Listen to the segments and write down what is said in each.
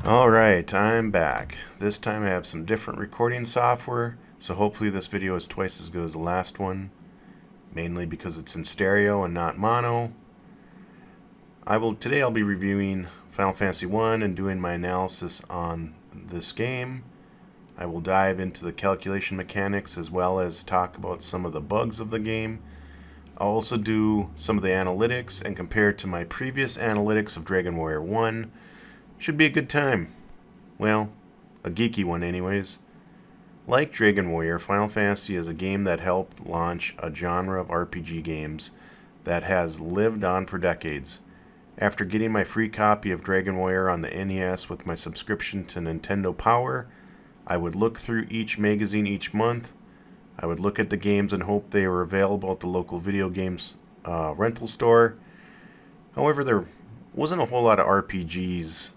Alright, I'm back. This time I have some different recording software, so hopefully this video is twice as good as the last one, mainly because it's in stereo and not mono. Today I'll be reviewing Final Fantasy 1 and doing my analysis on this game. I will dive into the calculation mechanics as well as talk about some of the bugs of the game. I'll also do some of the analytics and compare it to my previous analytics of Dragon Warrior 1. Should be a good time. Well, a geeky one anyways. Like Dragon Warrior, Final Fantasy is a game that helped launch a genre of RPG games that has lived on for decades. After getting my free copy of Dragon Warrior on the NES with my subscription to Nintendo Power, I would look through each magazine each month. I would look at the games and hope they were available at the local video games rental store. However, there wasn't a whole lot of RPGs,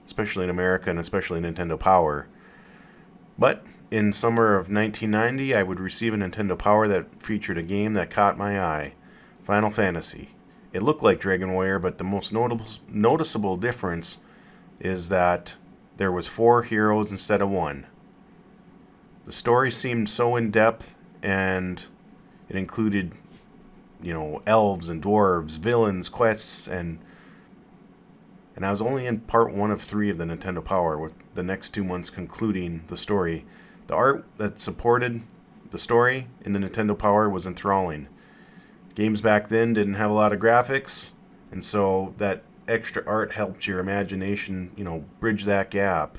especially in America and especially Nintendo Power. But in summer of 1990, I would receive a Nintendo Power that featured a game that caught my eye, Final Fantasy. It looked like Dragon Warrior, but the most noticeable difference is that there was 4 heroes instead of 1. The story seemed so in-depth, and it included, elves and dwarves, villains, quests, and I was only in part 1 of 3 of the Nintendo Power, with the next 2 months concluding the story. The art that supported the story in the Nintendo Power was enthralling. Games back then didn't have a lot of graphics, and so that extra art helped your imagination, bridge that gap.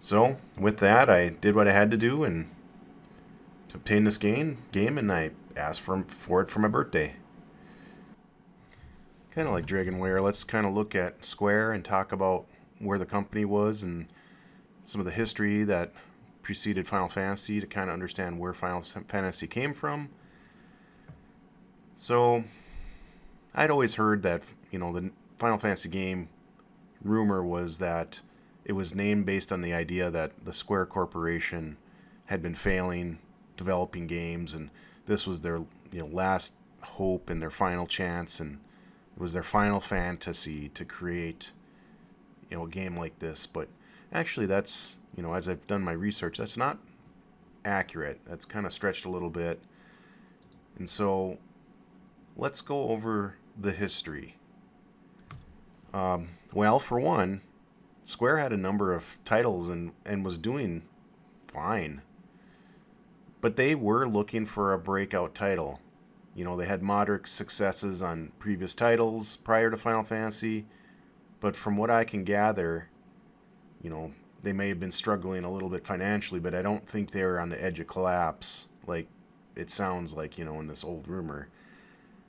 So, with that, I did what I had to do and to obtain this game, and I asked for it for my birthday. Kind of like Dragon Warrior, let's kind of look at Square and talk about where the company was and some of the history that preceded Final Fantasy to kind of understand where Final Fantasy came from. So, I'd always heard that, the Final Fantasy game rumor was that it was named based on the idea that the Square Corporation had been failing developing games, and this was their last hope and their final chance, and it was their final fantasy to create a game like this. But actually, that's as I've done my research, that's not accurate. That's kind of stretched a little bit. And so let's go over the history. Well, for one, Square had a number of titles and was doing fine. But they were looking for a breakout title. They had moderate successes on previous titles prior to Final Fantasy, but from what I can gather, they may have been struggling a little bit financially, but I don't think they were on the edge of collapse, like it sounds like, in this old rumor.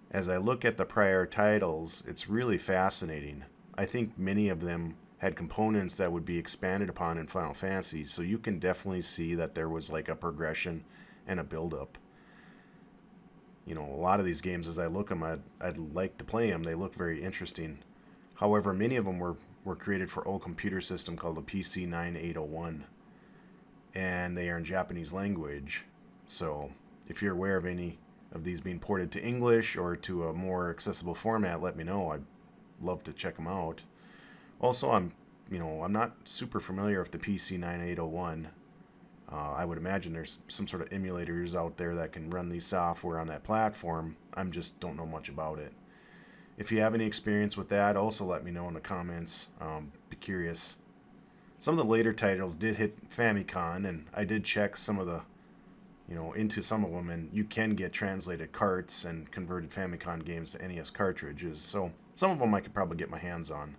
As I look at the prior titles, it's really fascinating. I think many of them had components that would be expanded upon in Final Fantasy, so you can definitely see that there was like a progression and a build-up. A lot of these games, as I look at them, I'd like to play them. They look very interesting. However, many of them were created for old computer system called the PC 9801, and they are in Japanese language. So if you're aware of any of these being ported to English or to a more accessible format, let me know. I'd love to check them out. Also, I'm not super familiar with the PC 9801. I would imagine there's some sort of emulators out there that can run these software on that platform. I just don't know much about it. If you have any experience with that, also let me know in the comments. Be curious. Some of the later titles did hit Famicom, and I did check some of the, into some of them, and you can get translated carts and converted Famicom games to NES cartridges. So some of them I could probably get my hands on.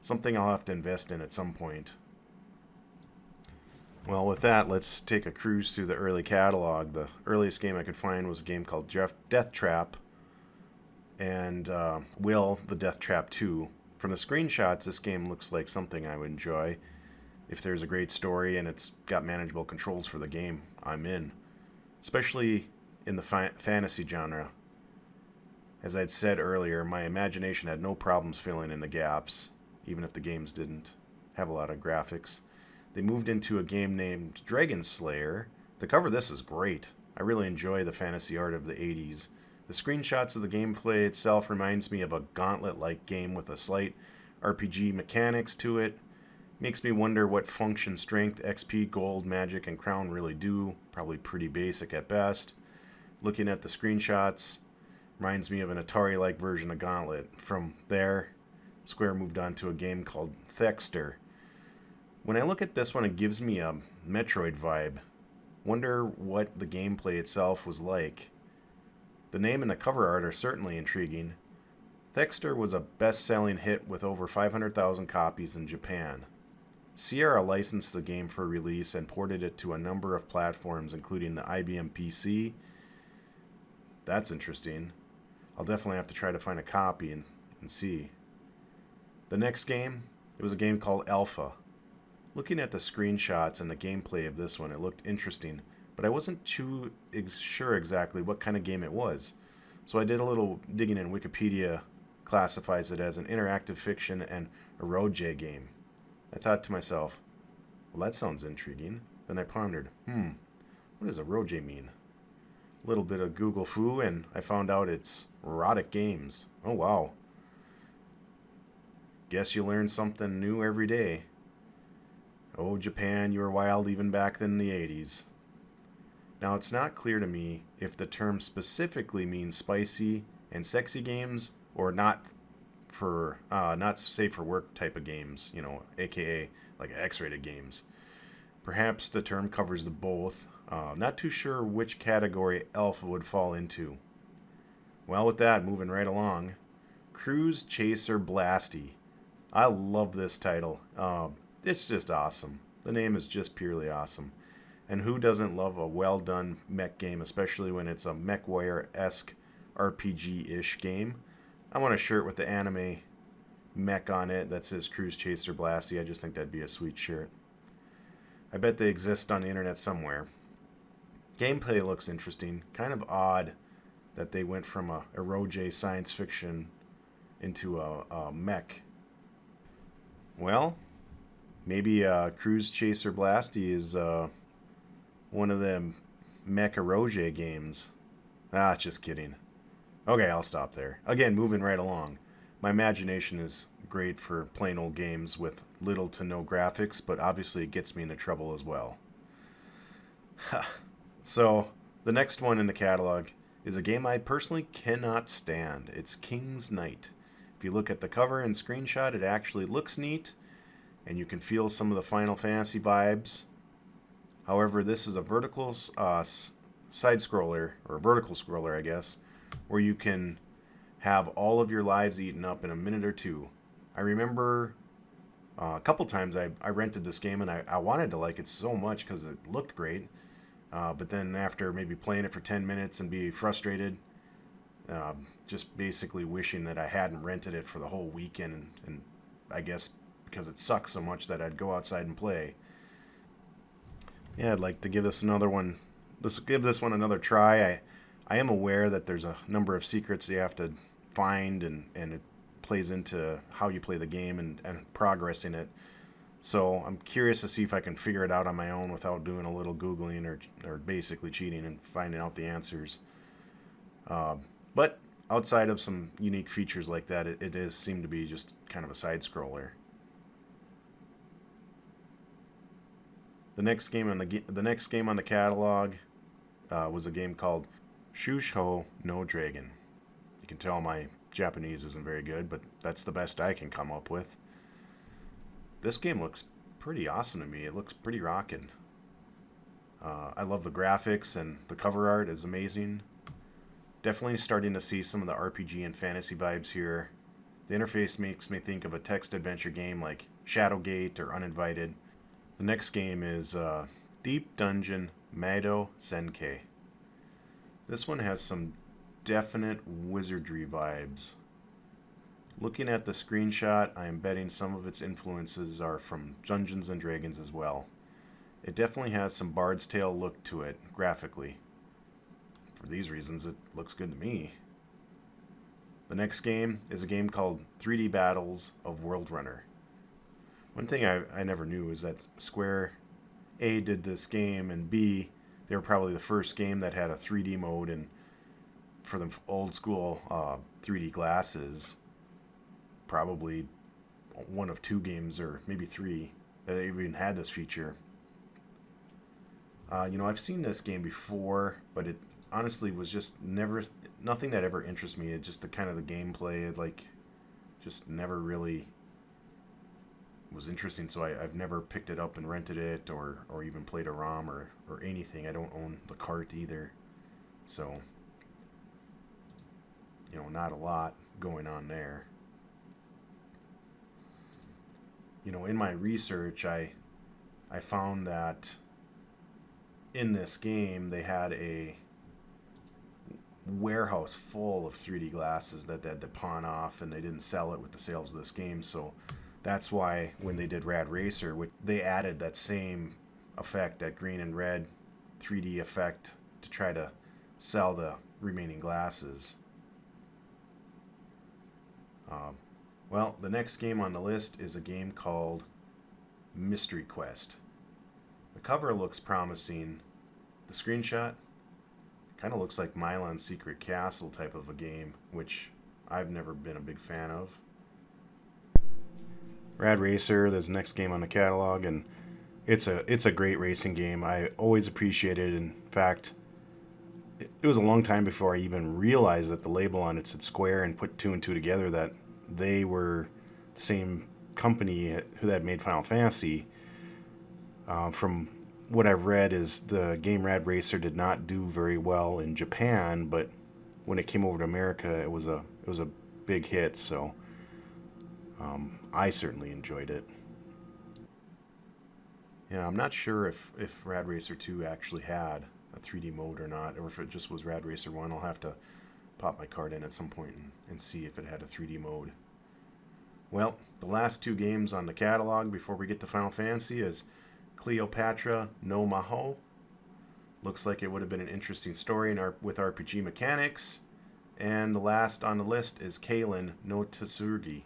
Something I'll have to invest in at some point. Well, with that, let's take a cruise through the early catalog. The earliest game I could find was a game called Death Trap and Will the Death Trap 2. From the screenshots, this game looks like something I would enjoy. If there's a great story and it's got manageable controls for the game, I'm in. Especially in the fantasy genre. As I'd said earlier, my imagination had no problems filling in the gaps, even if the games didn't have a lot of graphics. They moved into a game named Dragon Slayer. The cover of this is great. I really enjoy the fantasy art of the 80s. The screenshots of the gameplay itself reminds me of a Gauntlet-like game with a slight RPG mechanics to it. Makes me wonder what function strength, XP, gold, magic, and crown really do. Probably pretty basic at best. Looking at the screenshots, reminds me of an Atari-like version of Gauntlet. From there, Square moved on to a game called Thexter. When I look at this one, it gives me a Metroid vibe. Wonder what the gameplay itself was like. The name and the cover art are certainly intriguing. Thexter was a best-selling hit with over 500,000 copies in Japan. Sierra licensed the game for release and ported it to a number of platforms, including the IBM PC. That's interesting. I'll definitely have to try to find a copy and see. The next game, it was a game called Alpha. Looking at the screenshots and the gameplay of this one, it looked interesting, but I wasn't too sure exactly what kind of game it was. So I did a little digging, and Wikipedia classifies it as an interactive fiction and eroge game. I thought to myself, well, that sounds intriguing. Then I pondered, what does eroge mean? A little bit of Google foo, and I found out it's erotic games. Oh, wow. Guess you learn something new every day. Oh, Japan, you were wild even back in the 80s. Now, it's not clear to me if the term specifically means spicy and sexy games, or not safe for work type of games, aka like X-rated games. Perhaps the term covers the both. Not too sure which category Alpha would fall into. Well, with that, moving right along, Cruise Chaser Blasty. I love this title. It's just awesome. The name is just purely awesome. And who doesn't love a well-done mech game, especially when it's a MechWarrior-esque RPG-ish game? I want a shirt with the anime mech on it that says Cruise Chaser Blasty. I just think that'd be a sweet shirt. I bet they exist on the internet somewhere. Gameplay looks interesting. Kind of odd that they went from a eroge science fiction into a mech. Well, maybe Cruise Chaser Blasty is one of them mech eroge games. Just kidding. Okay, I'll stop there. Again, moving right along. My imagination is great for plain old games with little to no graphics, but obviously it gets me into trouble as well. So, the next one in the catalog is a game I personally cannot stand. It's King's Knight. If you look at the cover and screenshot, it actually looks neat, and you can feel some of the Final Fantasy vibes. However, this is a vertical side-scroller, or vertical scroller, I guess, where you can have all of your lives eaten up in a minute or two. I remember a couple times I rented this game, and I wanted to like it so much because it looked great. But then after maybe playing it for 10 minutes and be frustrated, just basically wishing that I hadn't rented it for the whole weekend, and I guess because it sucks so much that I'd go outside and play. Yeah, I'd like to give this another one. Let's give this one another try. I am aware that there's a number of secrets you have to find, and it plays into how you play the game and progress in it. So I'm curious to see if I can figure it out on my own without doing a little Googling or basically cheating and finding out the answers. But outside of some unique features like that, it does seem to be just kind of a side-scroller. The next game on the catalog was a game called Shusho no Dragon. You can tell my Japanese isn't very good, but that's the best I can come up with. This game looks pretty awesome to me. It looks pretty rockin'. I love the graphics, and the cover art is amazing. Definitely starting to see some of the RPG and fantasy vibes here. The interface makes me think of a text adventure game like Shadowgate or Uninvited. The next game is Deep Dungeon Mado Senkei. This one has some definite wizardry vibes. Looking at the screenshot, I am betting some of its influences are from Dungeons & Dragons as well. It definitely has some Bard's Tale look to it, graphically. For these reasons, it looks good to me. The next game is a game called 3D Battles of World Runner. One thing I never knew is that Square A did this game, and B, they were probably the first game that had a 3D mode, and for the old school 3D glasses, probably one of two games, or maybe three, that it even had this feature. I've seen this game before, but it honestly was just never nothing that ever interests me. It just the kind of the gameplay, just never really was interesting. So I've never picked it up and rented it, or even played a ROM or anything. I don't own the cart either, so not a lot going on there. In my research, I found that in this game they had a warehouse full of 3D glasses that they had to pawn off, and they didn't sell it with the sales of this game. So that's why when they did Rad Racer, they added that same effect, that green and red 3D effect, to try to sell the remaining glasses. Well, the next game on the list is a game called Mystery Quest. The cover looks promising. The screenshot kind of looks like Milon's Secret Castle type of a game, which I've never been a big fan of. Rad Racer, that's the next game on the catalog, and it's a great racing game. I always appreciate it. In fact, it was a long time before I even realized that the label on it said Square, and put two and two together that they were the same company who had made Final Fantasy. From what I've read, is the game Rad Racer did not do very well in Japan, but when it came over to America, it was a big hit. So I certainly enjoyed it. Yeah, I'm not sure if Rad Racer 2 actually had a 3D mode or not, or if it just was Rad Racer 1. I'll have to pop my card in at some point and see if it had a 3D mode. Well, the last two games on the catalog before we get to Final Fantasy is Cleopatra no Maho. Looks like it would have been an interesting story with RPG mechanics. And the last on the list is Kalen no Tsurugi. I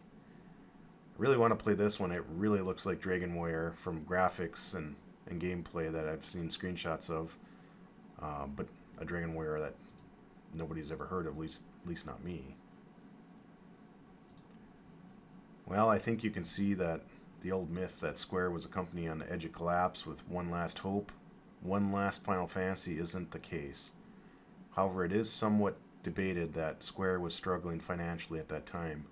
really want to play this one. It really looks like Dragon Warrior from graphics and gameplay that I've seen screenshots of. But a Dragon Warrior that nobody's ever heard of, at least not me. Well, I think you can see that the old myth that Square was a company on the edge of collapse with one last hope, one last Final Fantasy, isn't the case. However, it is somewhat debated that Square was struggling financially at that time.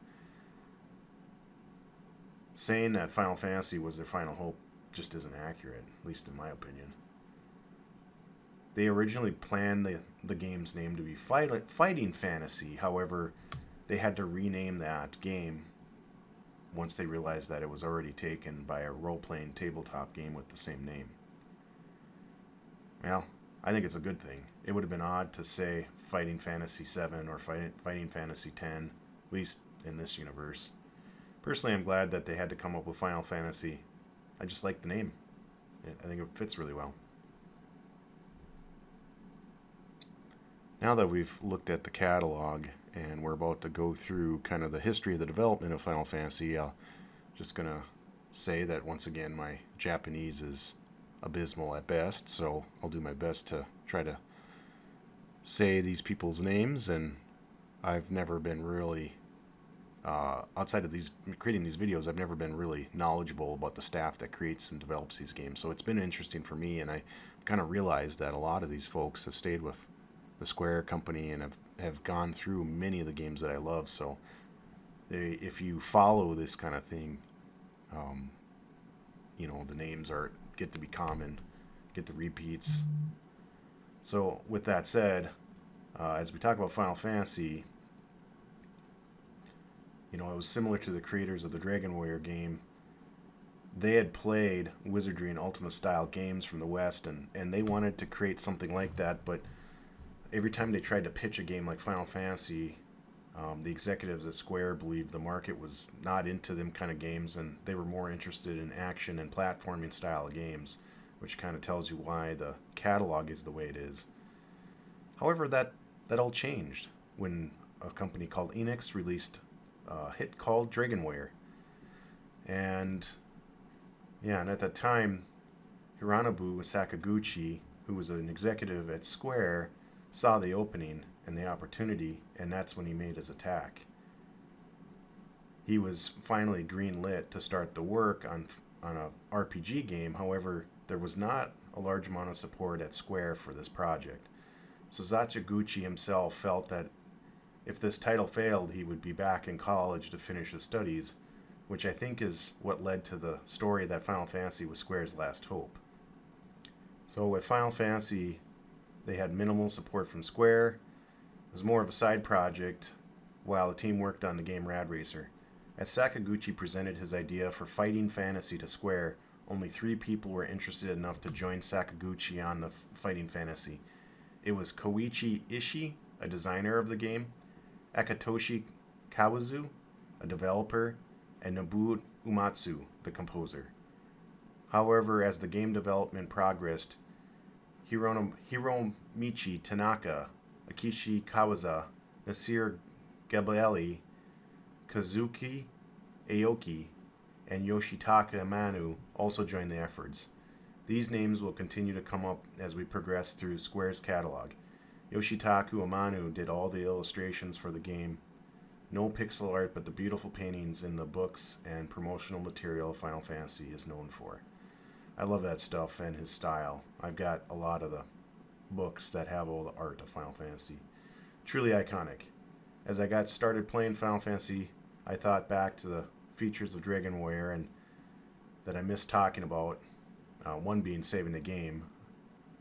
Saying that Final Fantasy was their final hope just isn't accurate, at least in my opinion. They originally planned the game's name to be Fighting Fantasy. However, they had to rename that game once they realized that it was already taken by a role-playing tabletop game with the same name. Well, I think it's a good thing. It would have been odd to say Fighting Fantasy 7 or Fighting Fantasy 10, at least in this universe. Personally, I'm glad that they had to come up with Final Fantasy. I just like the name. I think it fits really well. Now that we've looked at the catalog and we're about to go through kind of the history of the development of Final Fantasy, I'm just going to say that once again my Japanese is abysmal at best, so I'll do my best to try to say these people's names, and I've never been really, outside of creating these videos, I've never been really knowledgeable about the staff that creates and develops these games, so it's been interesting for me, and I kind of realized that a lot of these folks have stayed with the Square company and have gone through many of the games that I love. So if you follow this kind of thing, the names get to be common, get the repeats. So with that said, as we talk about Final Fantasy, it was similar to the creators of the Dragon Warrior game. They had played Wizardry and Ultima style games from the West, and they wanted to create something like that, but every time they tried to pitch a game like Final Fantasy, the executives at Square believed the market was not into them kind of games, and they were more interested in action and platforming style of games, which kind of tells you why the catalog is the way it is. However, that all changed when a company called Enix released a hit called Dragon Warrior. And at that time, Hironobu Sakaguchi, who was an executive at Square, saw the opening and the opportunity, and that's when he made his attack. He was finally green-lit to start the work on on a RPG game. However, there was not a large amount of support at Square for this project. So Sakaguchi himself felt that if this title failed, he would be back in college to finish his studies, which I think is what led to the story that Final Fantasy was Square's last hope. So with Final Fantasy, they had minimal support from Square. It was more of a side project while the team worked on the game Rad Racer. As Sakaguchi presented his idea for Fighting Fantasy to Square, only 3 people were interested enough to join Sakaguchi on the Fighting Fantasy. It was Koichi Ishii, a designer of the game, Akatoshi Kawazu, a developer, and Nobuo Uematsu, the composer. However, as the game development progressed, Hiromichi Tanaka, Akishi Kawaza, Nasir Gabrieli, Kazuki Aoki, and Yoshitaka Amano also joined the efforts. These names will continue to come up as we progress through Square's catalog. Yoshitaka Amano did all the illustrations for the game. No pixel art, but the beautiful paintings in the books and promotional material Final Fantasy is known for. I love that stuff and his style. I've got a lot of the books that have all the art of Final Fantasy. Truly iconic. As I got started playing Final Fantasy, I thought back to the features of Dragon Warrior and that I missed talking about, one being saving the game.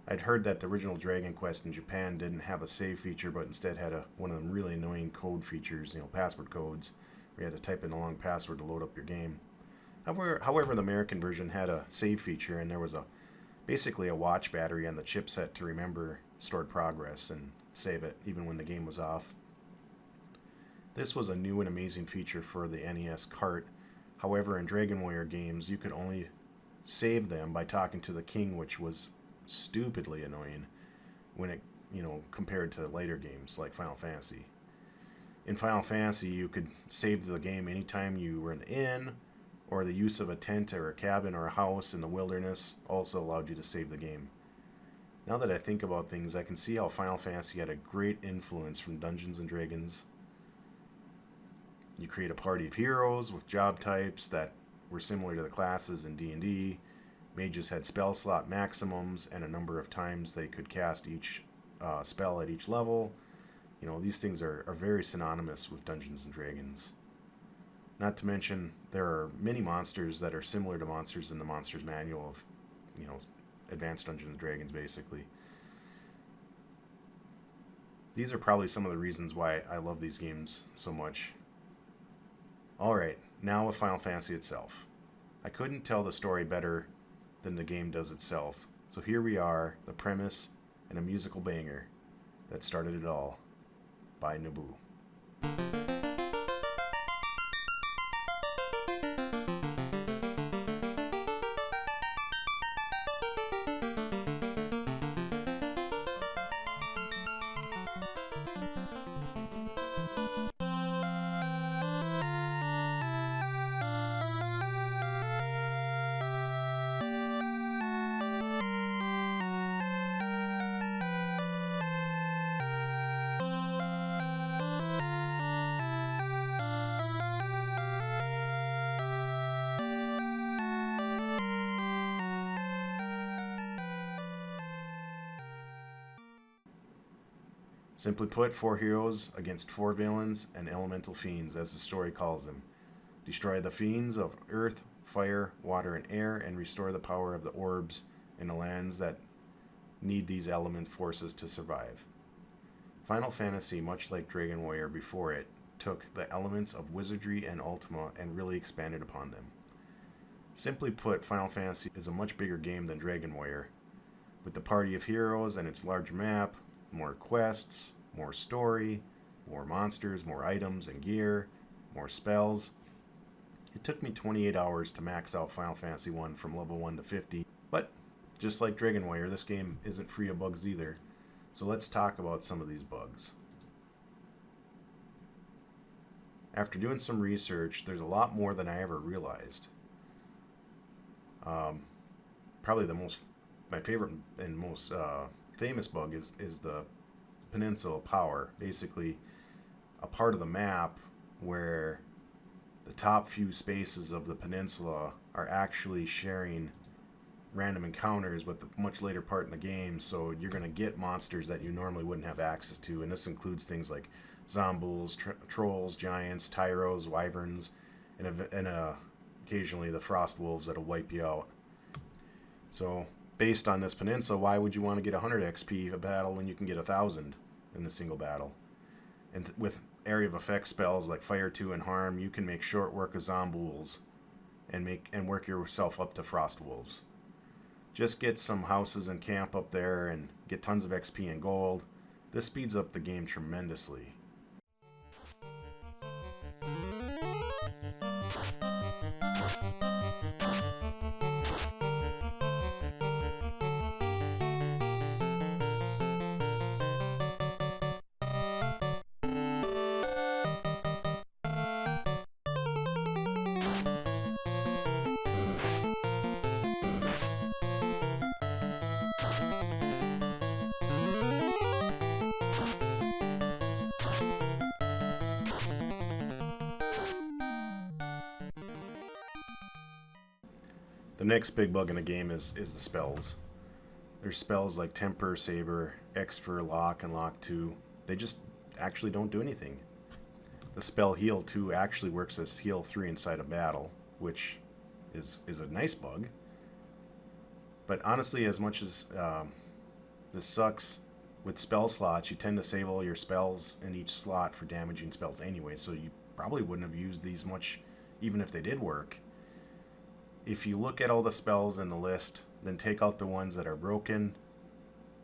I'd heard that the original Dragon Quest in Japan didn't have a save feature, but instead had one of them really annoying code features, password codes, where you had to type in a long password to load up your game. However, the American version had a save feature, and there was basically a watch battery on the chipset to remember stored progress and save it, even when the game was off. This was a new and amazing feature for the NES cart. However, in Dragon Warrior games, you could only save them by talking to the king, which was stupidly annoying when it, compared to later games like Final Fantasy. In Final Fantasy, you could save the game anytime you were in an inn, or the use of a tent or a cabin or a house in the wilderness also allowed you to save the game. Now that I think about things, I can see how Final Fantasy had a great influence from Dungeons & Dragons. You create a party of heroes with job types that were similar to the classes in D&D. Mages had spell slot maximums and a number of times they could cast each spell at each level. These things are very synonymous with Dungeons & Dragons. Not to mention, there are many monsters that are similar to monsters in the Monsters Manual of, Advanced Dungeons & Dragons, basically. These are probably some of the reasons why I love these games so much. Alright, now with Final Fantasy itself. I couldn't tell the story better than the game does itself, so here we are, the premise, and a musical banger that started it all, by Nobuo. Simply put, 4 heroes against 4 villains and elemental fiends, as the story calls them. Destroy the fiends of earth, fire, water, and air, and restore the power of the orbs in the lands that need these element forces to survive. Final Fantasy, much like Dragon Warrior before it, took the elements of wizardry and Ultima and really expanded upon them. Simply put, Final Fantasy is a much bigger game than Dragon Warrior. With the party of heroes and its large map, more quests, more story, more monsters, more items and gear, more spells. It took me 28 hours to max out Final Fantasy 1 from level 1 to 50, but just like Dragon Warrior, this game isn't free of bugs either. So let's talk about some of these bugs. After doing some research, there's a lot more than I ever realized. Probably my favorite and most famous bug is the Peninsula Power. Basically, a part of the map where the top few spaces of the peninsula are actually sharing random encounters with the much later part in the game, so you're going to get monsters that you normally wouldn't have access to, and this includes things like zombies, trolls, giants, tyros, wyverns, and occasionally the frost wolves that'll wipe you out. So based on this peninsula, why would you want to get 100 XP a battle when you can get 1,000 in a single battle? And with area of effect spells like Fire 2 and Harm, you can make short work of zombies and work yourself up to frost wolves. Just get some houses and camp up there and get tons of XP and gold. This speeds up the game tremendously. The next big bug in the game is the spells. There's spells like Temper, Saber, X for Lock and Lock 2. They just actually don't do anything. The spell Heal 2 actually works as Heal 3 inside a battle, which is a nice bug. But honestly, as much as this sucks, with spell slots, you tend to save all your spells in each slot for damaging spells anyway, so you probably wouldn't have used these much even if they did work. If you look at all the spells in the list, then take out the ones that are broken,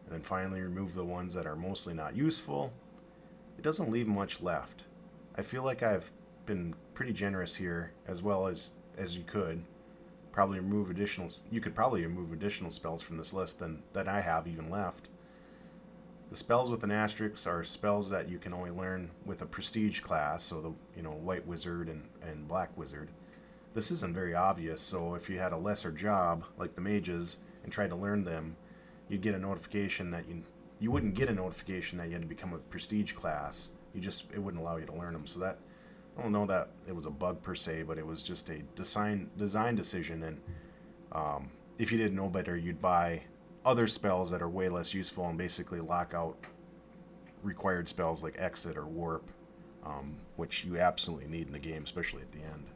and then finally remove the ones that are mostly not useful, it doesn't leave much left. I feel like I've been pretty generous here, as well as you could. You could probably remove additional spells from this list that I have even left. The spells with an asterisk are spells that you can only learn with a prestige class, so the White Wizard and Black Wizard. This isn't very obvious, so if you had a lesser job, like the mages, and tried to learn them, you'd get a notification that you wouldn't get a notification that you had to become a prestige class. It wouldn't allow you to learn them. So that, I don't know that it was a bug per se, but it was just a design decision. And if you didn't know better, you'd buy other spells that are way less useful and basically lock out required spells like Exit or Warp, which you absolutely need in the game, especially at the end.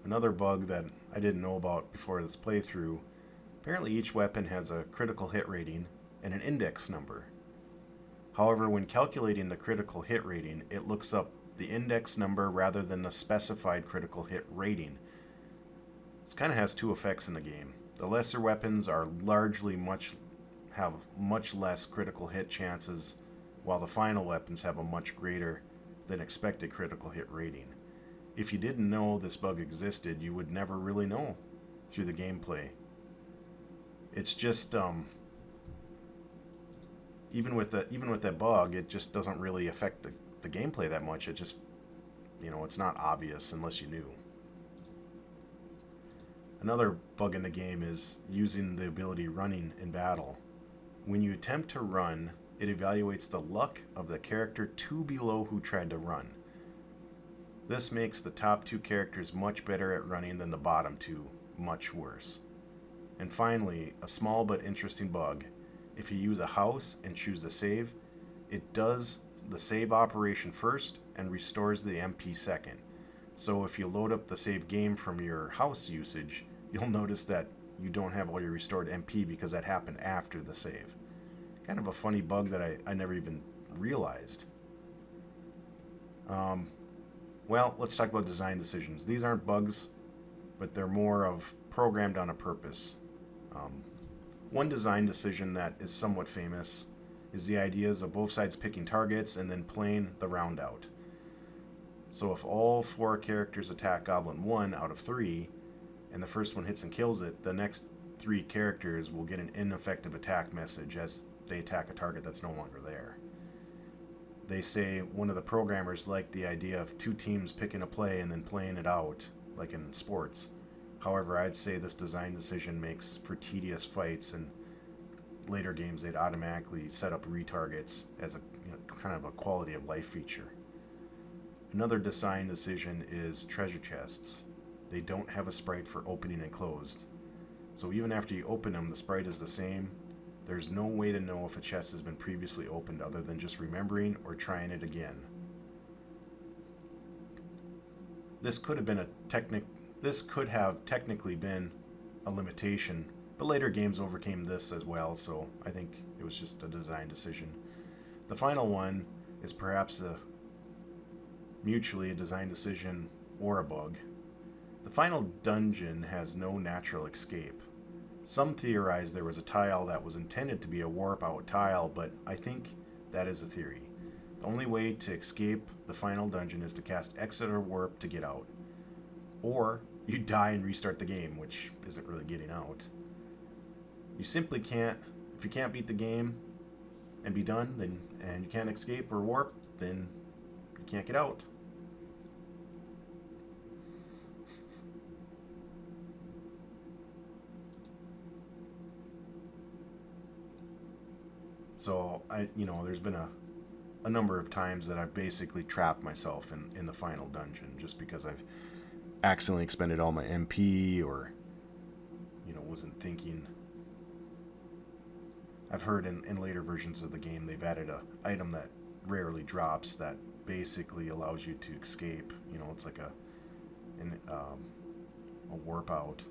Another bug that I didn't know about before this playthrough, apparently each weapon has a critical hit rating and an index number. However, when calculating the critical hit rating, it looks up the index number rather than the specified critical hit rating. This kind of has two effects in the game. The lesser weapons are have much less critical hit chances, while the final weapons have a much greater than expected critical hit rating. If you didn't know this bug existed, you would never really know through the gameplay. It's just even with that bug, it just doesn't really affect the gameplay that much. It just, it's not obvious unless you knew. Another bug in the game is using the ability running in battle. When you attempt to run, it evaluates the luck of the character two below who tried to run. This makes the top two characters much better at running than the bottom two much worse. And finally, a small but interesting bug. If you use a house and choose a save, it does the save operation first and restores the MP second. So if you load up the save game from your house usage, you'll notice that you don't have all your restored MP because that happened after the save. Kind of a funny bug that I never even realized. Well, let's talk about design decisions. These aren't bugs, but they're more of programmed on a purpose. One design decision that is somewhat famous is the ideas of both sides picking targets and then playing the round out. So if all four characters attack Goblin 1 out of 3, and the first one hits and kills it, the next 3 characters will get an ineffective attack message as they attack a target that's no longer there. They say one of the programmers liked the idea of 2 teams picking a play and then playing it out, like in sports. However, I'd say this design decision makes for tedious fights, and later games they'd automatically set up retargets as a kind of a quality of life feature. Another design decision is treasure chests. They don't have a sprite for opening and closed. So even after you open them, the sprite is the same. There's no way to know if a chest has been previously opened other than just remembering or trying it again. This could have technically been a limitation, but later games overcame this as well, so I think it was just a design decision. The final one is perhaps mutually a design decision or a bug. The final dungeon has no natural escape. Some theorize there was a tile that was intended to be a warp out tile, but I think that is a theory. The only way to escape the final dungeon is to cast exit or warp to get out. Or you die and restart the game, which isn't really getting out. You simply can't, if you can't beat the game and be done, and you can't escape or warp, then you can't get out. So there's been a number of times that I've basically trapped myself in the final dungeon just because I've accidentally expended all my MP or wasn't thinking. I've heard in later versions of the game they've added a item that rarely drops that basically allows you to escape. It's like a warp out.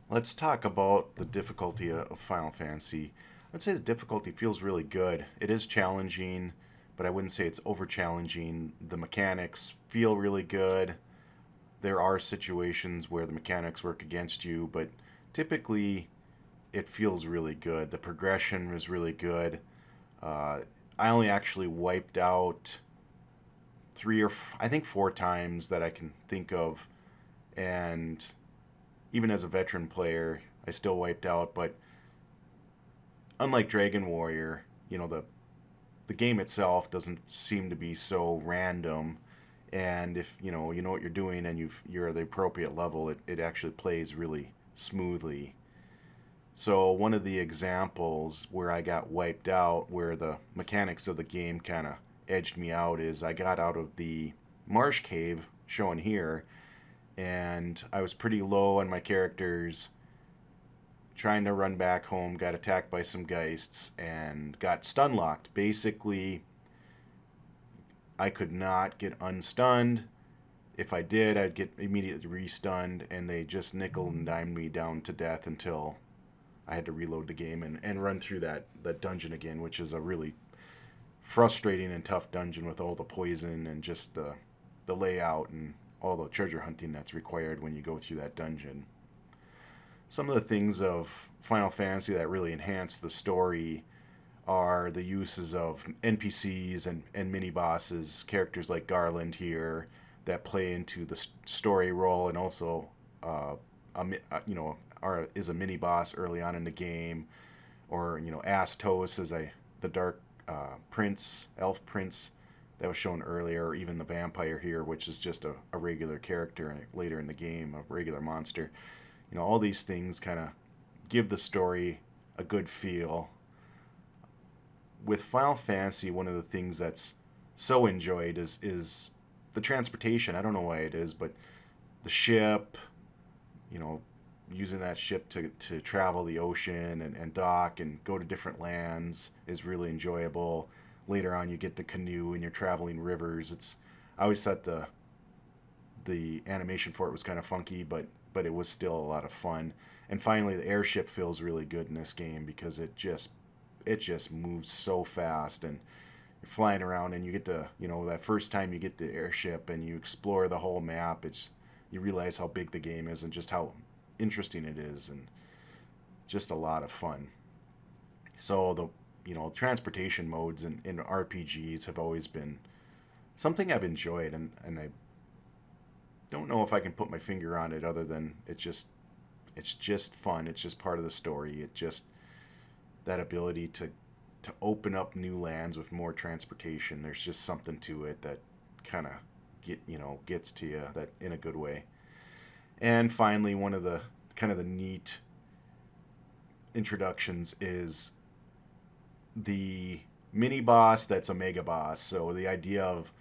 Let's talk about the difficulty of Final Fantasy. I'd say the difficulty feels really good. It is challenging, but I wouldn't say it's over challenging. The mechanics feel really good. There are situations where the mechanics work against you, but typically it feels really good. The progression is really good. I only actually wiped out 4 times that I can think of, and even as a veteran player, I still wiped out. But unlike Dragon Warrior, the game itself doesn't seem to be so random. And if you know what you're doing and you're at the appropriate level, it actually plays really smoothly. So one of the examples where I got wiped out, where the mechanics of the game kind of edged me out, is I got out of the marsh cave shown here, and I was pretty low on my characters, trying to run back home, got attacked by some geists, and got stun locked. Basically, I could not get unstunned. If I did, I'd get immediately restunned, and they just nickel and dimed me down to death until I had to reload the game and run through that dungeon again, which is a really frustrating and tough dungeon with all the poison and just the layout and all the treasure hunting that's required when you go through that dungeon. Some of the things of Final Fantasy that really enhance the story are the uses of NPCs and mini bosses, characters like Garland here that play into the story role, and also is a mini boss early on in the game, or Astos is the dark elf prince that was shown earlier, or even the vampire here, which is just a regular character later in the game, a regular monster. All these things kind of give the story a good feel. With Final Fantasy, one of the things that's so enjoyed is the transportation. I don't know why it is, but the ship, using that ship to travel the ocean and dock and go to different lands is really enjoyable. Later on, you get the canoe and you're traveling rivers. I always thought the animation for it was kind of funky, but it was still a lot of fun. And finally, the airship feels really good in this game because it just moves so fast, and you're flying around, and you get to that first time you get the airship and you explore the whole map. You realize how big the game is and just how interesting it is, and just a lot of fun. So the transportation modes in RPGs have always been something I've enjoyed, and I don't know if I can put my finger on it other than it's just fun. It's just part of the story. That ability to open up new lands with more transportation. There's just something to it that kind of gets to you, that in a good way. And finally, one of the kind of the neat introductions is the mini boss that's a mega boss. So the idea of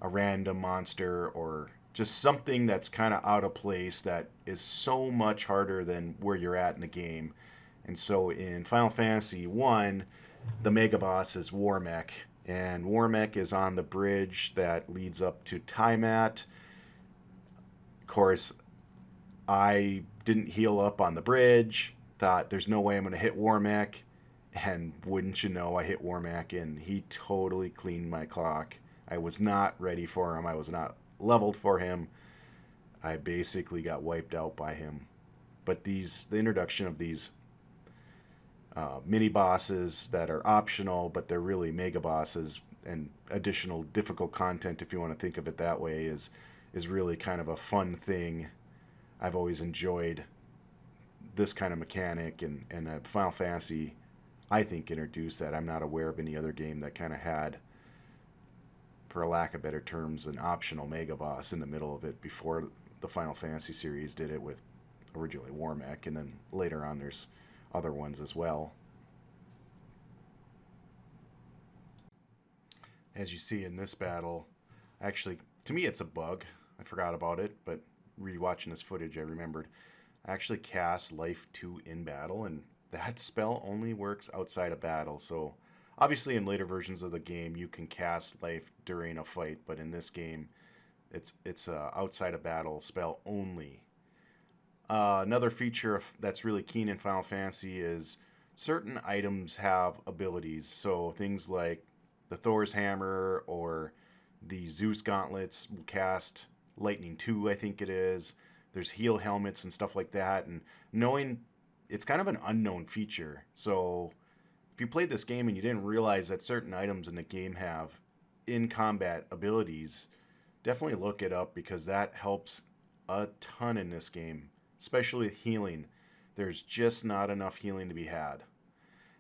a random monster or just something that's kind of out of place that is so much harder than where you're at in the game. And so in Final Fantasy 1, the mega boss is Warmech, and Warmech is on the bridge that leads up to Tiamat. Of course, I didn't heal up on the bridge, thought there's no way I'm going to hit Warmech, and wouldn't you know, I hit Warmech and he totally cleaned my clock. I was not ready for him. I was not leveled for him. I basically got wiped out by him. But the introduction of these mini bosses that are optional, but they're really mega bosses and additional difficult content, if you want to think of it that way, is really kind of a fun thing. I've always enjoyed this kind of mechanic, and Final Fantasy, I think, introduced that. I'm not aware of any other game that kind of had, for a lack of better terms, an optional mega boss in the middle of it before the Final Fantasy series did it with originally Warmech, and then later on there's other ones as well. As you see in this battle, actually, to me it's a bug. I forgot about it, but rewatching this footage I remembered. I actually cast Life 2 in battle, and that spell only works outside of battle. So obviously in later versions of the game you can cast Life during a fight, but in this game it's a outside of battle spell only. Another feature that's really keen in Final Fantasy is certain items have abilities. So things like the Thor's Hammer or the Zeus Gauntlets will cast Lightning 2, I think it is. There's heal helmets and stuff like that. And knowing it's kind of an unknown feature. So if you played this game and you didn't realize that certain items in the game have in combat abilities, definitely look it up because that helps a ton in this game, especially with healing. There's just not enough healing to be had.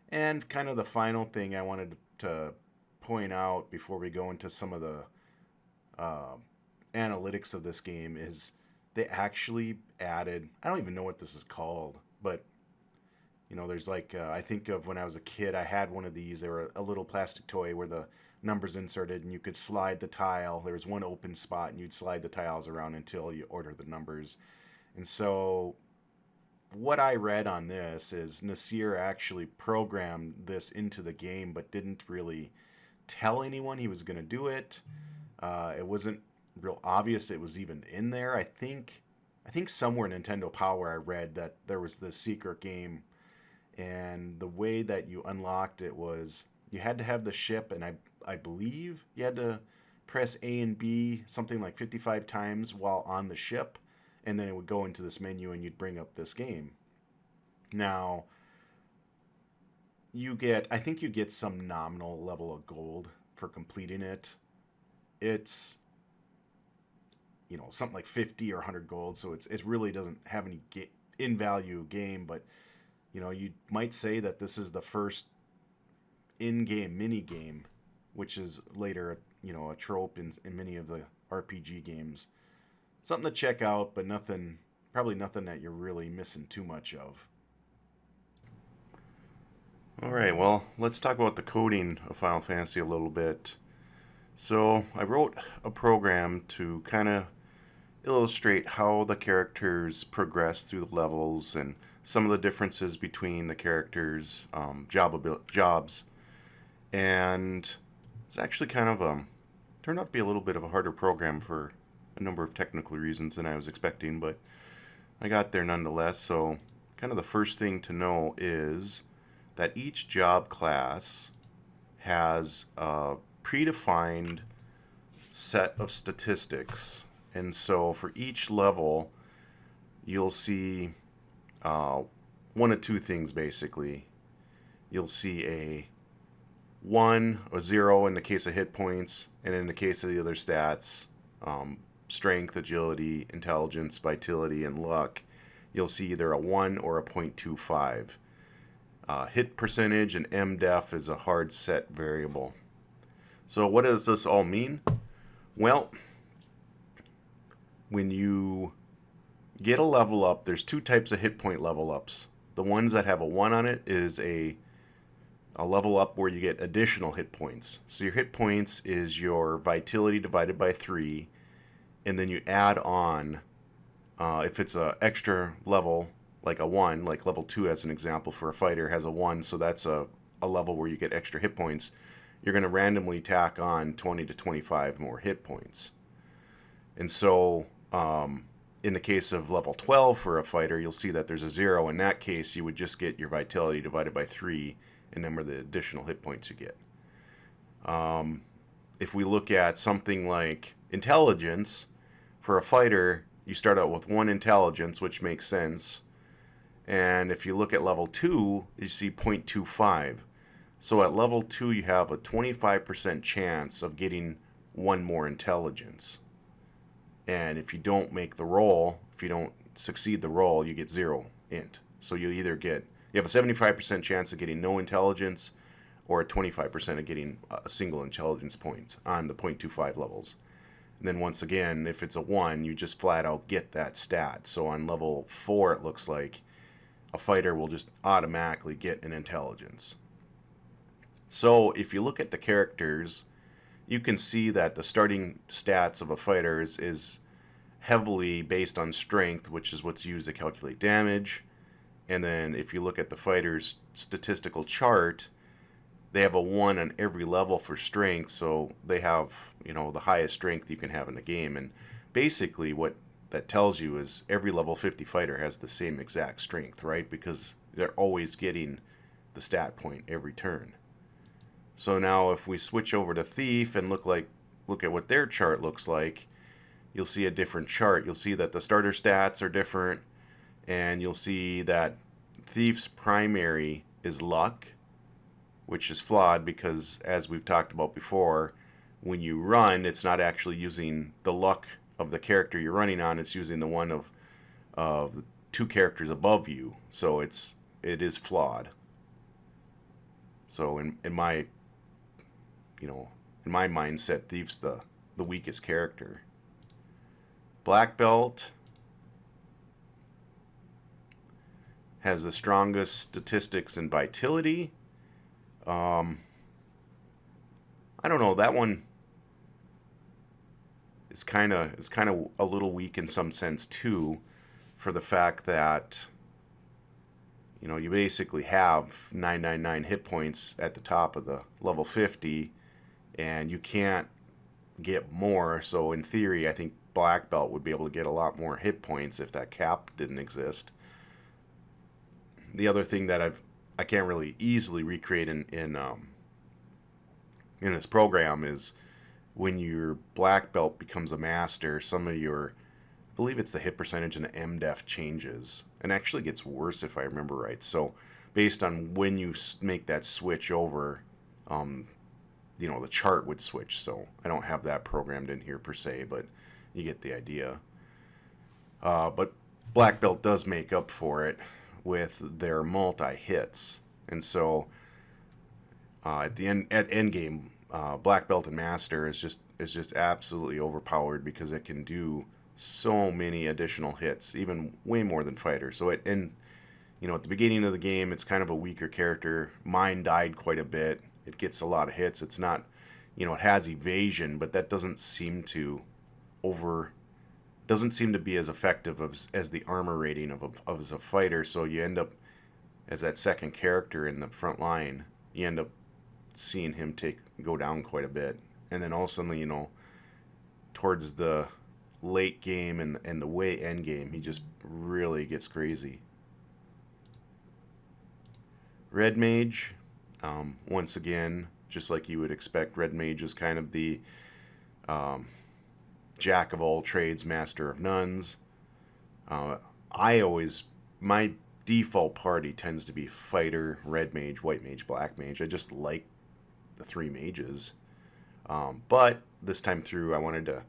And kind of the final thing I wanted to point out before we go into some of the analytics of this game is they actually added, I don't even know what this is called, but there's like, I think of when I was a kid, I had one of these. They were a little plastic toy where the numbers inserted and you could slide the tile. There was one open spot and you'd slide the tiles around until you order the numbers. And so what I read on this is Nasir actually programmed this into the game but didn't really tell anyone he was going to do it. It wasn't real obvious it was even in there. I think somewhere in Nintendo Power I read that there was this secret game, and the way that you unlocked it was you had to have the ship, and I believe you had to press A and B something like 55 times while on the ship, and then it would go into this menu and you'd bring up this game. Now, I think you get some nominal level of gold for completing it. It's something like 50 or 100 gold, so it really doesn't have any in value game, but you might say that this is the first in-game mini game, which is later a trope in many of the RPG games. Something to check out, but probably nothing that you're really missing too much of. Alright, well, let's talk about the coding of Final Fantasy a little bit. So, I wrote a program to kind of illustrate how the characters progress through the levels and some of the differences between the characters' jobs. And it's actually kind of turned out to be a little bit of a harder program for a number of technical reasons than I was expecting, but I got there nonetheless. So, kind of the first thing to know is that each job class has a predefined set of statistics. And so for each level, you'll see one of two things basically. You'll see a 1 or 0 in the case of hit points, and in the case of the other stats, strength, agility, intelligence, vitality, and luck, you'll see either a 1 or a 0.25. Hit percentage and MDEF is a hard set variable. So what does this all mean? Well, when you get a level up, there's two types of hit point level ups. The ones that have a 1 on it is a a level up where you get additional hit points. So your hit points is your vitality divided by 3, and then you add on, if it's a extra level, like a 1, like level 2 as an example for a fighter has a 1, so that's a level where you get extra hit points. You're going to randomly tack on 20 to 25 more hit points. And so in the case of level 12 for a fighter, you'll see that there's a 0. In that case, you would just get your vitality divided by 3, and then the additional hit points you get. If we look at something like intelligence, for a fighter, you start out with 1 intelligence, which makes sense. And if you look at level 2, you see 0.25. So at level 2, you have a 25% chance of getting 1 more intelligence. And if you don't make the roll, if you don't succeed the roll, you get 0 int. So you have a 75% chance of getting no intelligence, or a 25% of getting a single intelligence point on the 0.25 levels. And then once again, if it's a 1, you just flat out get that stat. So on level 4, it looks like a fighter will just automatically get an intelligence. So if you look at the characters, you can see that the starting stats of a fighter is heavily based on strength, which is what's used to calculate damage. And then if you look at the fighter's statistical chart, they have a 1 on every level for strength, so they have, the highest strength you can have in the game. And basically what that tells you is every level 50 fighter has the same exact strength, right? Because they're always getting the stat point every turn. So now if we switch over to Thief and look at what their chart looks like, you'll see a different chart. You'll see that the starter stats are different, and you'll see that Thief's primary is luck, which is flawed because, as we've talked about before, when you run, it's not actually using the luck of the character you're running on, it's using the one of the 2 characters above you. So it is flawed. So in my mindset, Thief's the weakest character. Black Belt has the strongest statistics and vitality. I don't know, that one is kind of a little weak in some sense too, for the fact that you basically have 999 hit points at the top of the level 50, and you can't get more. So in theory, I think Black Belt would be able to get a lot more hit points if that cap didn't exist. The other thing that I can't really easily recreate in this program is when your Black Belt becomes a master, some of your, I believe it's the hit percentage and the MDEF changes, and actually gets worse if I remember right. So based on when you make that switch over, the chart would switch. So I don't have that programmed in here per se, but you get the idea. But Black Belt does make up for it with their multi-hits. And so at end game, Black Belt and Master is just absolutely overpowered because it can do so many additional hits, even way more than Fighter. So at the beginning of the game, it's kind of a weaker character. Mine died quite a bit. It gets a lot of hits. It's not, it has evasion, but that doesn't seem to be as effective as the armor rating of a fighter. So you end up, as that second character in the front line, you end up seeing him go down quite a bit. And then all of a sudden, towards the late game and the way end game, he just really gets crazy. Red Mage, once again, just like you would expect, Red Mage is kind of the jack of all trades, master of nones. My default party tends to be Fighter, Red Mage, White Mage, Black Mage. I just like the 3 mages. But this time through, I wanted to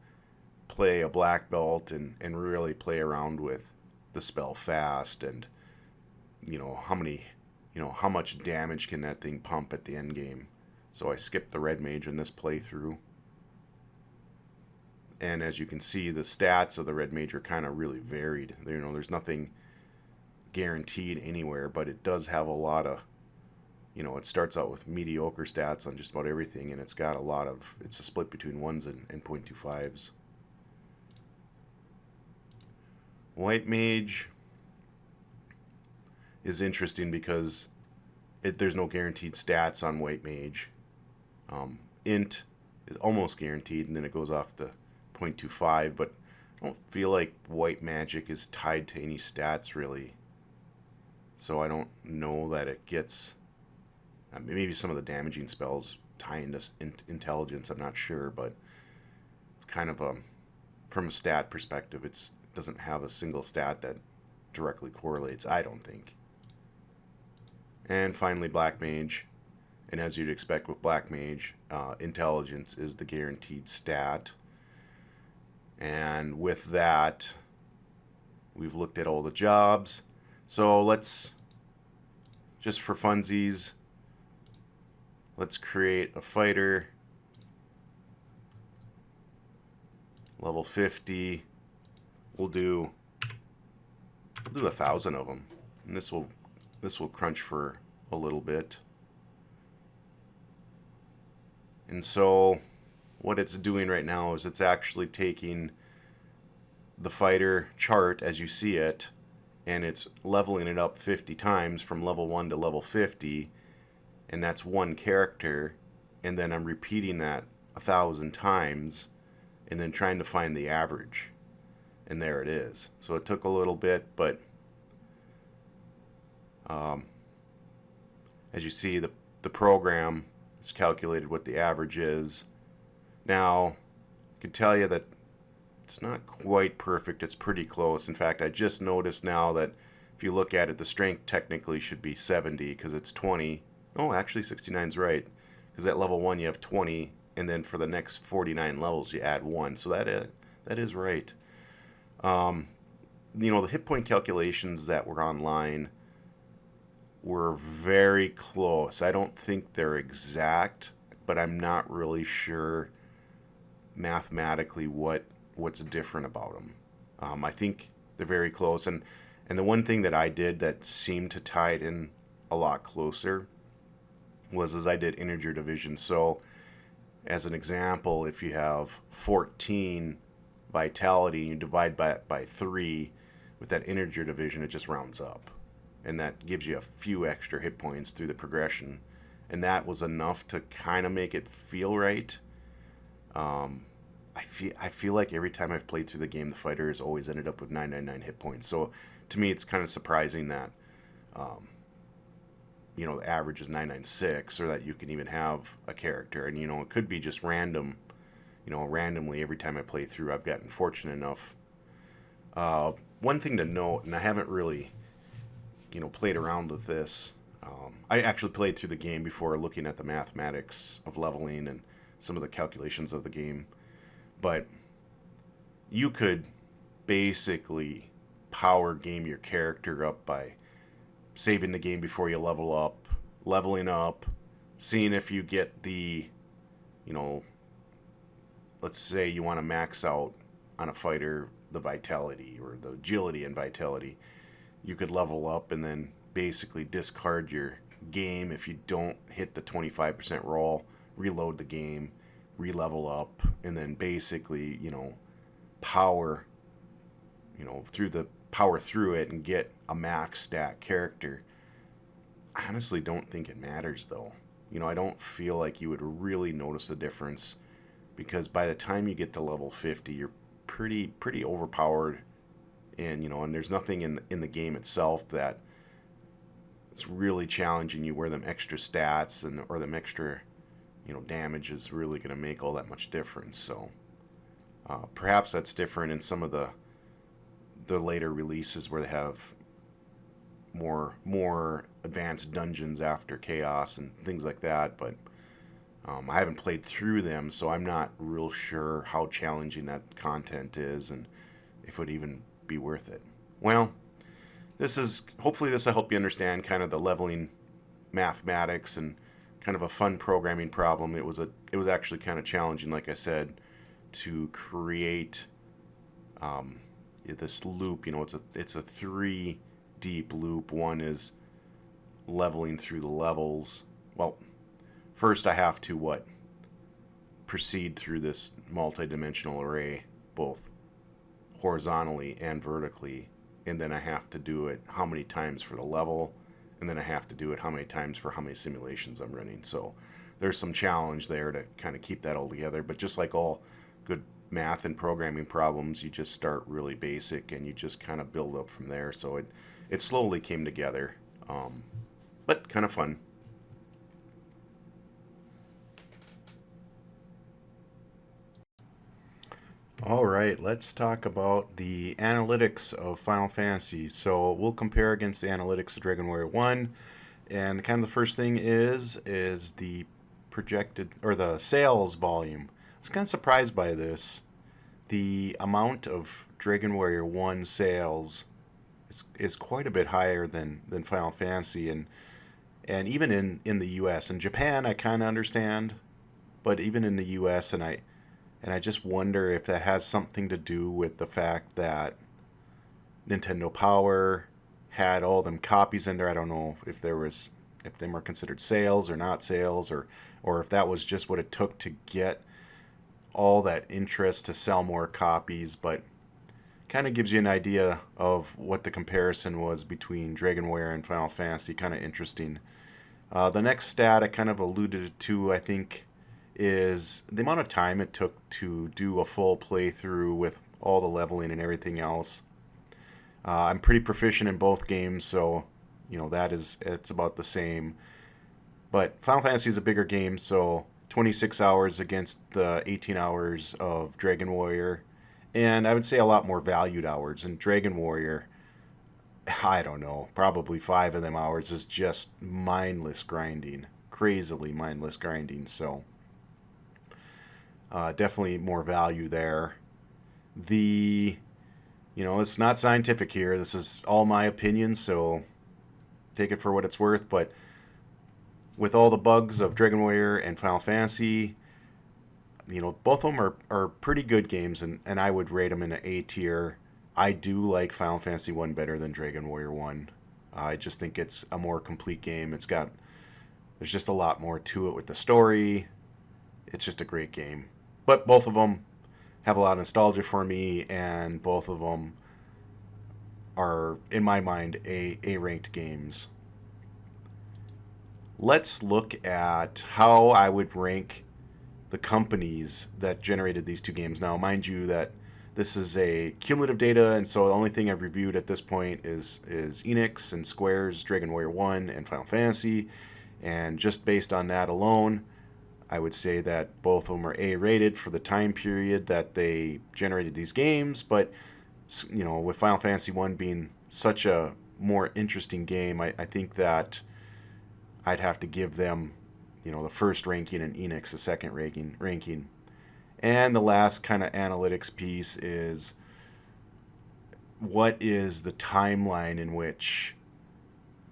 play a Black Belt and really play around with the spell fast and how much damage can that thing pump at the end game. So I skipped the Red Mage in this playthrough. And as you can see, the stats of the Red Mage are kind of really varied. There's nothing guaranteed anywhere, but it does have a lot of it starts out with mediocre stats on just about everything, and it's got a lot of, it's a split between 1s and 0.25s. White Mage is interesting because there's no guaranteed stats on White Mage. Int is almost guaranteed, and then it goes off to 0.25, but I don't feel like white magic is tied to any stats really. So I don't know that it gets... maybe some of the damaging spells tie into intelligence, I'm not sure, but it's kind of from a stat perspective, it doesn't have a single stat that directly correlates, I don't think. And finally, Black Mage. And as you'd expect with Black Mage, intelligence is the guaranteed stat. And with that, we've looked at all the jobs. So let's, just for funsies, let's create a fighter. Level 50. We'll do 1,000 of them. And this will crunch for a little bit. And so what it's doing right now is it's actually taking the fighter chart as you see it, and it's leveling it up 50 times from level 1 to level 50, and that's one character, and then I'm repeating that 1,000 times and then trying to find the average, and there it is. So it took a little bit, but as you see, the program has calculated what the average is. Now, I can tell you that it's not quite perfect. It's pretty close. In fact, I just noticed now that if you look at it, the strength technically should be 70 because it's 20. Oh, actually 69 is right, because at level 1 you have 20, and then for the next 49 levels you add 1. So that is right. The hit point calculations that were online were very close. I don't think they're exact, but I'm not really sure mathematically what's different about them. I think they're very close, and the one thing that I did that seemed to tie it in a lot closer was as I did integer division. So as an example, if you have 14 vitality and you divide by 3 with that integer division, it just rounds up, and that gives you a few extra hit points through the progression, and that was enough to kind of make it feel right. I feel like every time I've played through the game, the fighter has always ended up with 999 hit points. So to me, it's kind of surprising that the average is 996, or that you can even have a character, and it could be just random. Randomly every time I play through, I've gotten fortunate enough. One thing to note, and I haven't really played around with this. I actually played through the game before looking at the mathematics of leveling and some of the calculations of the game. But you could basically power game your character up by saving the game before you level up, leveling up, seeing if you get the, let's say you want to max out on a fighter the vitality or the agility and vitality. You could level up and then basically discard your game if you don't hit the 25% roll, reload the game, re-level up, and then basically, power through it and get a max stat character. I honestly don't think it matters though. I don't feel like you would really notice the difference, because by the time you get to level 50, you're pretty overpowered, and and there's nothing in the game itself that it's really challenging you where them extra stats or them extra damage is really going to make all that much difference. So perhaps that's different in some of the later releases where they have more advanced dungeons after Chaos and things like that, but I haven't played through them, so I'm not real sure how challenging that content is and if it would even be worth it. Well, hopefully this will help you understand kind of the leveling mathematics and kind of a fun programming problem. It was actually kind of challenging, like I said, to create this loop. It's a 3 deep loop. One is leveling through the levels, well, first I have to proceed through this multi-dimensional array, both horizontally and vertically, and then I have to do it how many times for the level, and then I have to do it how many times for how many simulations I'm running. So there's some challenge there to kind of keep that all together. But just like all good math and programming problems, you just start really basic and you just kind of build up from there. So it slowly came together, but kind of fun. All right, let's talk about the analytics of Final Fantasy. So we'll compare against the analytics of Dragon Warrior 1. And kind of the first thing is the projected, or the sales volume. I was kind of surprised by this. The amount of Dragon Warrior 1 sales is quite a bit higher than Final Fantasy, and even in the US. In Japan I kind of understand, but even in the US, and I just wonder if that has something to do with the fact that Nintendo Power had all them copies in there. I don't know if if them were considered sales or not sales, or if that was just what it took to get all that interest to sell more copies, but kind of gives you an idea of what the comparison was between Dragon Warrior and Final Fantasy. Kind of interesting. The next stat I kind of alluded to, I think, is the amount of time it took to do a full playthrough with all the leveling and everything else. I'm pretty proficient in both games, so it's about the same. But Final Fantasy is a bigger game, so 26 hours against the 18 hours of Dragon Warrior, and I would say a lot more valued hours. In Dragon Warrior, I don't know, probably 5 of them hours is just mindless grinding, crazily mindless grinding. So definitely more value there. It's not scientific here. This is all my opinion, so take it for what it's worth. But with all the bugs of Dragon Warrior and Final Fantasy, both of them are pretty good games, and I would rate them in an A tier. I do like Final Fantasy 1 better than Dragon Warrior 1. I just think it's a more complete game. There's just a lot more to it with the story. It's just a great game. But both of them have a lot of nostalgia for me, and both of them are, in my mind, A-ranked games. Let's look at how I would rank the companies that generated these two games. Now, mind you that this is a cumulative data, and so the only thing I've reviewed at this point is Enix and Square's Dragon Warrior 1 and Final Fantasy, and just based on that alone, I would say that both of them are A-rated for the time period that they generated these games. But with Final Fantasy 1 being such a more interesting game, I think that I'd have to give them the first ranking and Enix the second ranking. And the last kind of analytics piece is, what is the timeline in which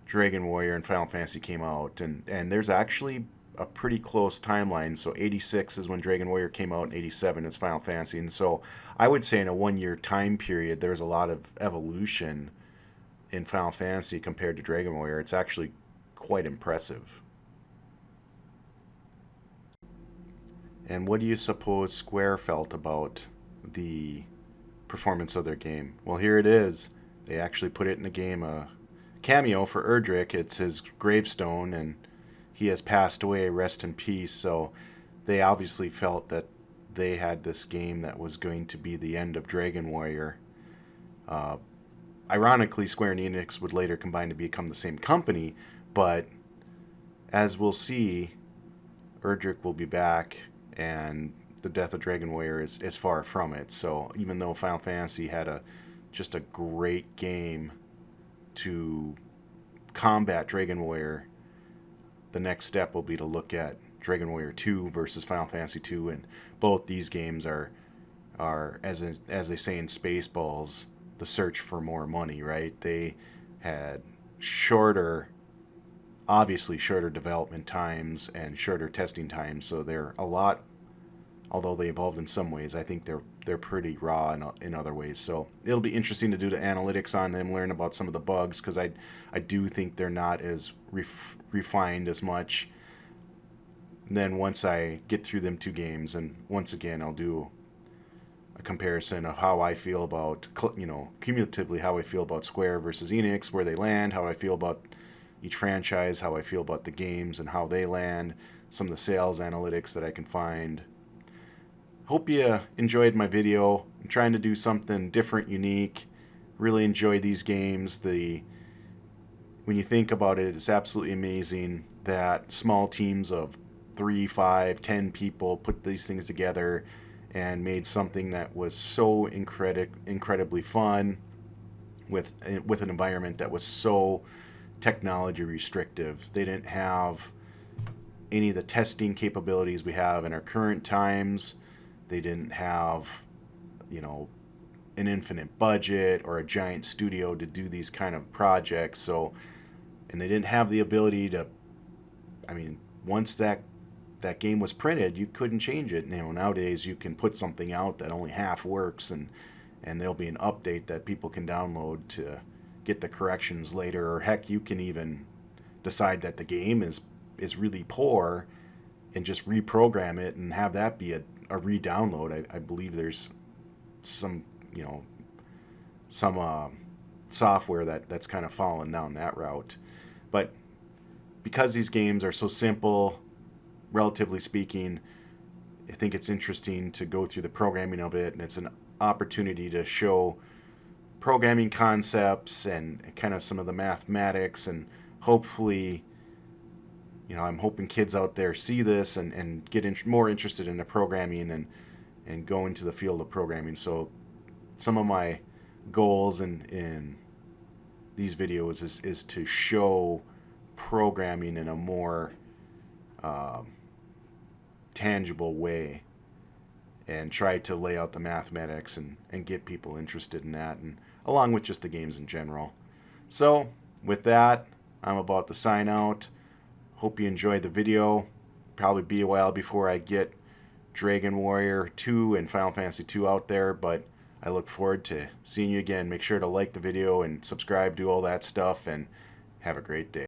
Dragon Warrior and Final Fantasy came out? And there's actually a pretty close timeline. So 86 is when Dragon Warrior came out, and 87 is Final Fantasy. And so I would say in a 1-year time period, there's a lot of evolution in Final Fantasy compared to Dragon Warrior. It's actually quite impressive. And what do you suppose Square felt about the performance of their game? Well, here it is. They actually put it in the game, a cameo for Erdrick. It's his gravestone, and he has passed away, rest in peace. So they obviously felt that they had this game that was going to be the end of Dragon Warrior. Ironically, Square Enix would later combine to become the same company, but as we'll see, Erdrick will be back, and the death of Dragon Warrior is far from it. So even though Final Fantasy had just a great game to combat Dragon Warrior, the next step will be to look at Dragon Warrior 2 versus Final Fantasy 2, and both these games are as they say in Spaceballs, the search for more money, right? They had obviously shorter development times and shorter testing times, so they're a lot, although they evolved in some ways, I think they're pretty raw in other ways. So it'll be interesting to do the analytics on them, learn about some of the bugs, because I do think they're not as refined as much. And then once I get through them 2 games, and once again I'll do a comparison of how I feel about, cumulatively how I feel about Square versus Enix, where they land, how I feel about each franchise, how I feel about the games and how they land, some of the sales analytics that I can find. Hope you enjoyed my video. I'm trying to do something different, unique. Really enjoy these games. When you think about it, it's absolutely amazing that small teams of 3, 5, 10 people put these things together and made something that was so incredibly fun with an environment that was so technology restrictive. They didn't have any of the testing capabilities we have in our current times. They didn't have, an infinite budget or a giant studio to do these kind of projects. So, and they didn't have the ability to, once that game was printed, you couldn't change it. Nowadays you can put something out that only half works, and there'll be an update that people can download to get the corrections later. Or heck, you can even decide that the game is really poor and just reprogram it and have that be a re-download. I believe there's some software that's kind of fallen down that route. But because these games are so simple, relatively speaking, I think it's interesting to go through the programming of it, and it's an opportunity to show programming concepts and kind of some of the mathematics, and hopefully, I'm hoping kids out there see this and get more interested in the programming and go into the field of programming. So some of my goals in these videos is to show programming in a more tangible way, and try to lay out the mathematics and get people interested in that, and along with just the games in general. So with that, I'm about to sign out. Hope you enjoyed the video. Probably be a while before I get Dragon Warrior 2 and Final Fantasy 2 out there, but I look forward to seeing you again. Make sure to like the video and subscribe, do all that stuff, and have a great day.